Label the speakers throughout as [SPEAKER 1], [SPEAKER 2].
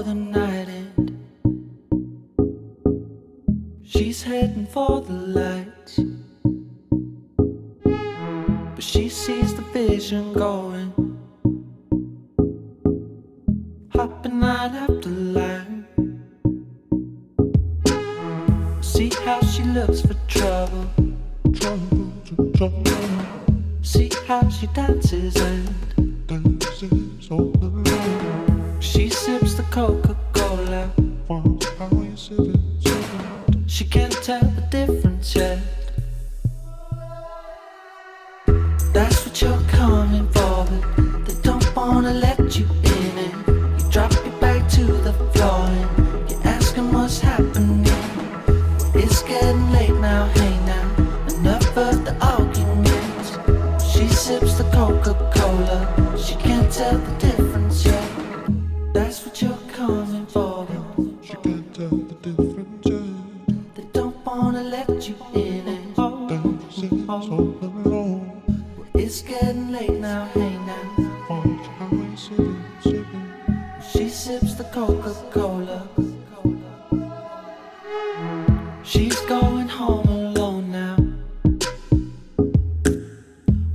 [SPEAKER 1] the night end. She's heading for the lights, but she sees the vision going, hopping line after line. See how she looks for trouble, see how she dances and all alone. She sips the Coca-Cola, she can't tell the difference yet. That's what you're coming for, but they don't wanna let you in it. You drop your back to the floor and you're asking what's happening. It's getting late now, hey now, enough of the arguments. She sips the Coca-Cola, she can't tell the difference yet. That's what you're coming for, but
[SPEAKER 2] she can't tell the difference yet.
[SPEAKER 1] They don't wanna let you in it.
[SPEAKER 2] Dancing all alone.
[SPEAKER 1] It's getting late now, hey now.
[SPEAKER 2] Watch how we sipping.
[SPEAKER 1] She sips the Coca-Cola. She's going home alone now,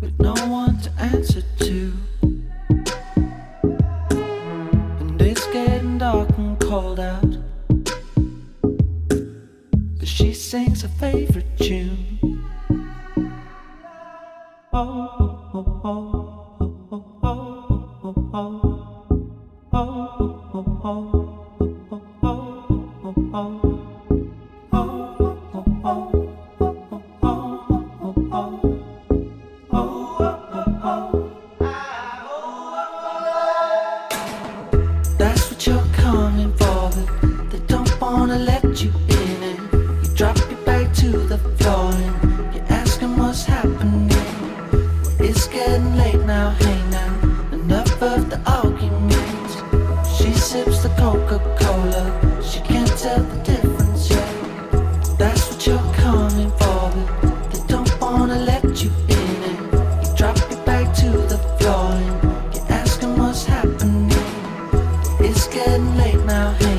[SPEAKER 1] with no one to answer to. And it's getting dark and cold out, but she sings her favorite tune. Oh, oh, oh, oh, oh, oh, oh, oh, oh, oh, oh, oh, oh, oh. That's what you're coming for, but they don't wanna let you in it. You drop your back to the floor and you're asking what's happening. It's getting late now, hey now, enough of the arguments. She sips the Coca-Cola, she can't tell the difference yet. That's what you're coming for, but they don't wanna let you in it. You drop your back to the floor and you're asking what's happening. It's getting late now, hey